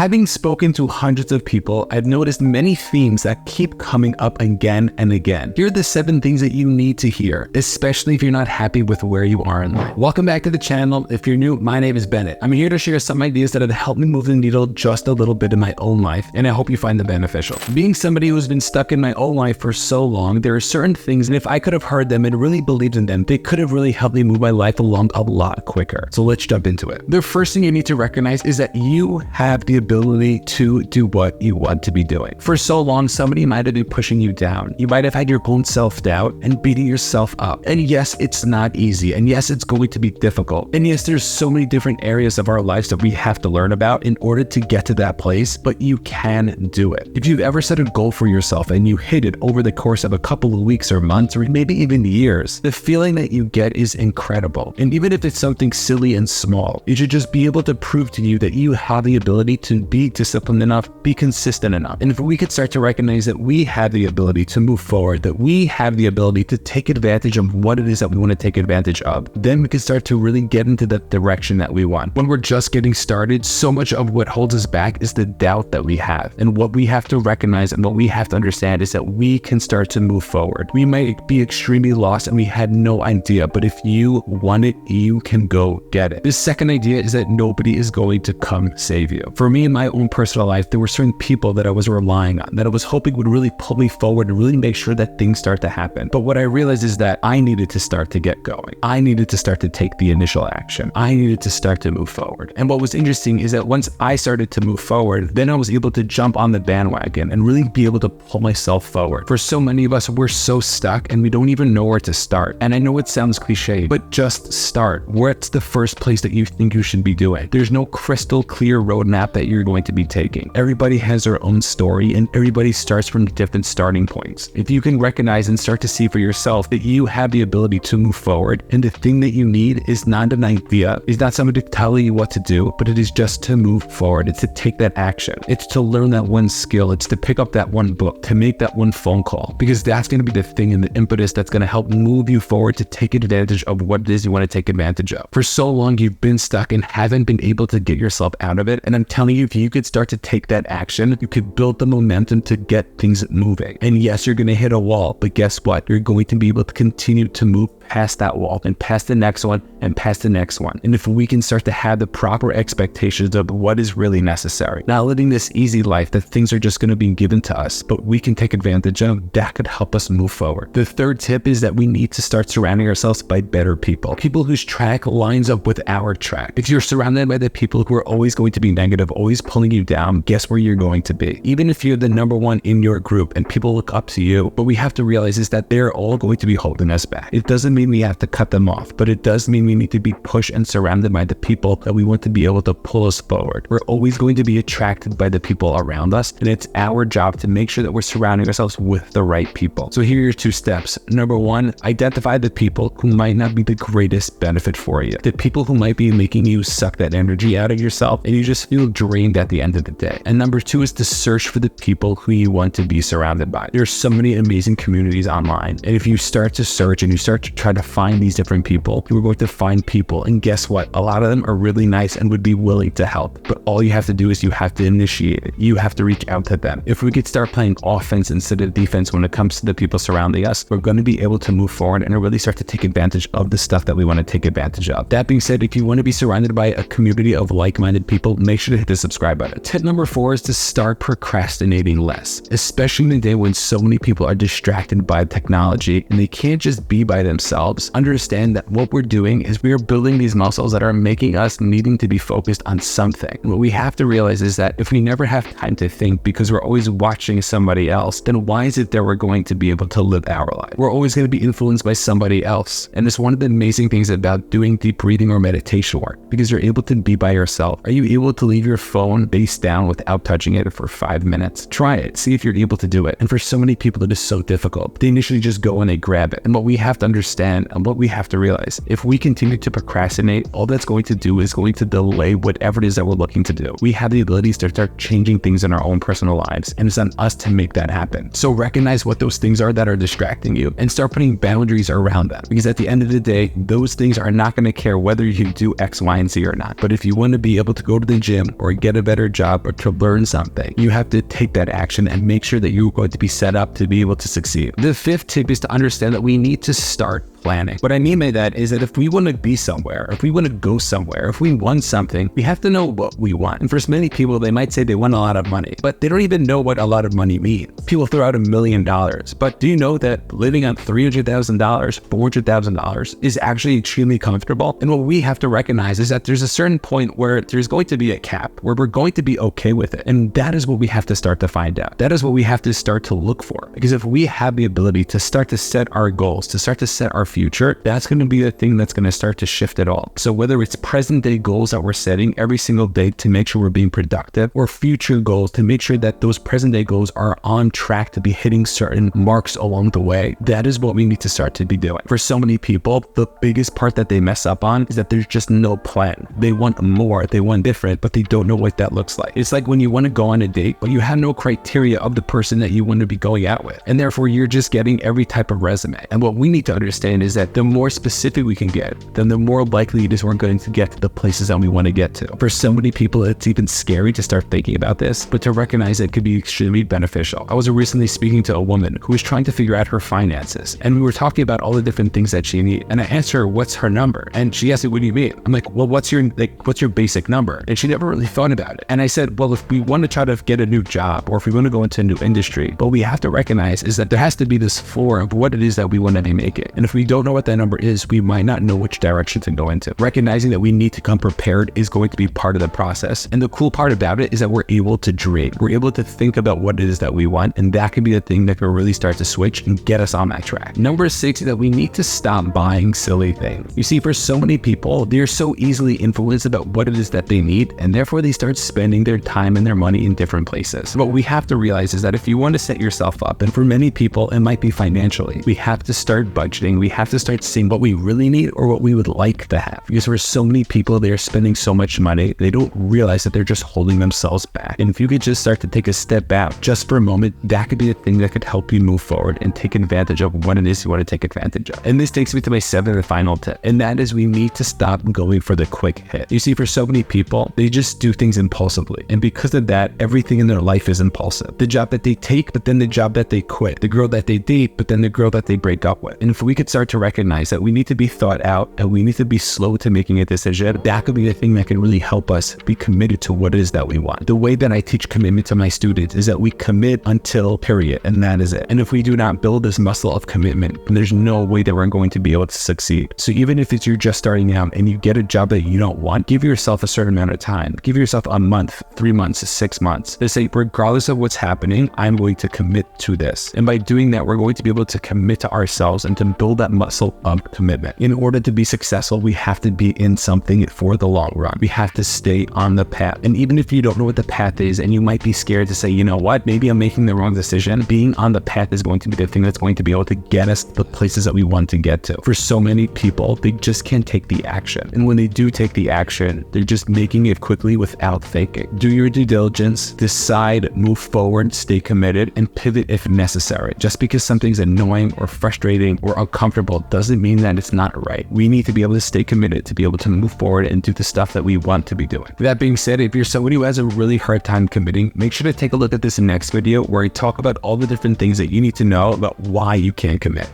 Having spoken to hundreds of people, I've noticed many themes that keep coming up again and again. Here are the 7 things that you need to hear, especially if you're not happy with where you are in life. Welcome back to the channel. If you're new, my name is Bennett. I'm here to share some ideas that have helped me move the needle just a little bit in my own life, and I hope you find them beneficial. Being somebody who's been stuck in my own life for so long, there are certain things, and if I could have heard them and really believed in them, they could have really helped me move my life along a lot quicker. So let's jump into it. The first thing you need to recognize is that you have the ability to do what you want to be doing. For so long, somebody might have been pushing you down. You might have had your own self-doubt and beating yourself up. And yes, it's not easy. And yes, it's going to be difficult. And yes, there's so many different areas of our lives that we have to learn about in order to get to that place, but you can do it. If you've ever set a goal for yourself and you hit it over the course of a couple of weeks or months or maybe even years, the feeling that you get is incredible. And even if it's something silly and small, you should just be able to prove to you that you have the ability to be disciplined enough, be consistent enough. And if we could start to recognize that we have the ability to move forward, that we have the ability to take advantage of what it is that we want to take advantage of, then we can start to really get into the direction that we want. When we're just getting started, so much of what holds us back is the doubt that we have. And what we have to recognize and what we have to understand is that we can start to move forward. We might be extremely lost and we had no idea, but if you want it, you can go get it. The second idea is that nobody is going to come save you. For me in my own personal life, there were certain people that I was relying on, that I was hoping would really pull me forward and really make sure that things start to happen. But what I realized is that I needed to start to get going. I needed to start to take the initial action. I needed to start to move forward. And what was interesting is that once I started to move forward, then I was able to jump on the bandwagon and really be able to pull myself forward. For so many of us, we're so stuck and we don't even know where to start. And I know it sounds cliche, but just start. What's the first place that you think you should be doing? There's no crystal clear roadmap that you're going to be taking. Everybody has their own story and everybody starts from different starting points. If you can recognize and start to see for yourself that you have the ability to move forward, and the thing that you need is not an idea, is not somebody to tell you what to do, but it is just to move forward. It's to take that action. It's to learn that one skill. It's to pick up that one book, to make that one phone call, because that's going to be the thing and the impetus that's going to help move you forward to take advantage of what it is you want to take advantage of. For so long, you've been stuck and haven't been able to get yourself out of it. And I'm telling you, if you could start to take that action, you could build the momentum to get things moving. And yes, you're going to hit a wall, but guess what? You're going to be able to continue to move past that wall and past the next one and past the next one. And if we can start to have the proper expectations of what is really necessary, not living this easy life that things are just going to be given to us, but we can take advantage of, that could help us move forward. The third tip is that we need to start surrounding ourselves by better people whose track lines up with our track. If you're surrounded by the people who are always going to be negative, always pulling you down, guess where you're going to be? Even if you're the number one in your group and people look up to you, what we have to realize is that they're all going to be holding us back. It doesn't mean we have to cut them off, but it does mean we need to be pushed and surrounded by the people that we want to be able to pull us forward. We're always going to be attracted by the people around us, and it's our job to make sure that we're surrounding ourselves with the right people. So here are your 2 steps. Number 1, identify the people who might not be the greatest benefit for you. The people who might be making you suck that energy out of yourself and you just feel drained at the end of the day. And number 2 is to search for the people who you want to be surrounded by. There's so many amazing communities online. And if you start to search and you start to try to find these different people, you're going to find people. And guess what? A lot of them are really nice and would be willing to help. But all you have to do is you have to initiate it. You have to reach out to them. If we could start playing offense instead of defense when it comes to the people surrounding us, we're going to be able to move forward and really start to take advantage of the stuff that we want to take advantage of. That being said, if you want to be surrounded by a community of like-minded people, make sure to hit the subscribe button. Tip number 4 is to start procrastinating less, especially in a day when so many people are distracted by technology and they can't just be by themselves. Understand that what we're doing is we are building these muscles that are making us needing to be focused on something. And what we have to realize is that if we never have time to think because we're always watching somebody else, then why is it that we're going to be able to live our life? We're always going to be influenced by somebody else. And it's one of the amazing things about doing deep breathing or meditation work, because you're able to be by yourself. Are you able to leave your phone face down without touching it for 5 minutes? Try it. See if you're able to do it. And for so many people, it is so difficult. They initially just go and they grab it. And what we have to understand and what we have to realize, if we continue to procrastinate, all that's going to do is going to delay whatever it is that we're looking to do. We have the ability to start changing things in our own personal lives, and it's on us to make that happen. So recognize what those things are that are distracting you and start putting boundaries around them, because at the end of the day, those things are not going to care whether you do X, Y, and Z or not. But if you want to be able to go to the gym or get get a better job or to learn something, you have to take that action and make sure that you're going to be set up to be able to succeed. The fifth tip is to understand that we need to start planning. What I mean by that is that if we want to be somewhere, if we want to go somewhere, if we want something, we have to know what we want. And for many people, they might say they want a lot of money, but they don't even know what a lot of money means. People throw out $1 million, but do you know that living on $300,000, $400,000 is actually extremely comfortable? And what we have to recognize is that there's a certain point where there's going to be a cap, where we're going to be okay with it. And that is what we have to start to find out. That is what we have to start to look for. Because if we have the ability to start to set our goals, to start to set our future, that's going to be the thing that's going to start to shift it all. So whether it's present day goals that we're setting every single day to make sure we're being productive, or future goals to make sure that those present day goals are on track to be hitting certain marks along the way, that is what we need to start to be doing. For so many people, the biggest part that they mess up on is that there's just no plan. They want more, they want different, but they don't know what that looks like. It's like when you want to go on a date, but you have no criteria of the person that you want to be going out with. And therefore, you're just getting every type of resume. And what we need to understand is that the more specific we can get, then the more likely it is we're going to get to the places that we want to get to. For so many people, it's even scary to start thinking about this, but to recognize it could be extremely beneficial. I was recently speaking to a woman who was trying to figure out her finances, and we were talking about all the different things that she needs. And I asked her, what's her number? And she asked me, what do you mean? I'm like, well, what's your basic number? And she never really thought about it. And I said, well, if we want to try to get a new job, or if we want to go into a new industry, what we have to recognize is that there has to be this floor of what it is that we want to be making. And if we don't know what that number is, we might not know which direction to go into. Recognizing that we need to come prepared is going to be part of the process. And the cool part about it is that we're able to dream. We're able to think about what it is that we want, and that can be the thing that can really start to switch and get us on that track. Number 6 is that we need to stop buying silly things. You see, for so many people, they're so easily influenced about what it is that they need, and therefore they start spending their time and their money in different places. What we have to realize is that if you want to set yourself up, and for many people, it might be financially, we have to start budgeting. We have to start seeing what we really need or what we would like to have. Because for so many people, they're spending so much money, they don't realize that they're just holding themselves back. And if you could just start to take a step out just for a moment, that could be the thing that could help you move forward and take advantage of what it is you want to take advantage of. And this takes me to my 7th and final tip, and that is we need to stop going for the quick hit. You see, for so many people, they just do things impulsively. And because of that, everything in their life is impulsive. The job that they take, but then the job that they quit. The girl that they date, but then the girl that they break up with. And if we could start to recognize that we need to be thought out and we need to be slow to making a decision, that could be the thing that can really help us be committed to what it is that we want. The way that I teach commitment to my students is that we commit until period, and that is it. And if we do not build this muscle of commitment, there's no way that we're going to be able to succeed. So even if you're just starting out and you get a job that you don't want, give yourself a certain amount of time. Give yourself a month, 3 months, 6 months to say, regardless of what's happening, I'm going to commit to this. And by doing that, we're going to be able to commit to ourselves and to build that muscle of commitment. In order to be successful, we have to be in something for the long run. We have to stay on the path. And even if you don't know what the path is, and you might be scared to say, you know what, maybe I'm making the wrong decision, being on the path is going to be the thing that's going to be able to get us to the places that we want to get to. For so many people, they just can't take the action. And when they do take the action, they're just making it quickly without thinking. Do your due diligence, decide, move forward, stay committed, and pivot if necessary. Just because something's annoying or frustrating or uncomfortable doesn't mean that it's not right. We need to be able to stay committed to be able to move forward and do the stuff that we want to be doing. That being said, if you're someone who has a really hard time committing, make sure to take a look at this next video where I talk about all the different things that you need to know about why you can't commit.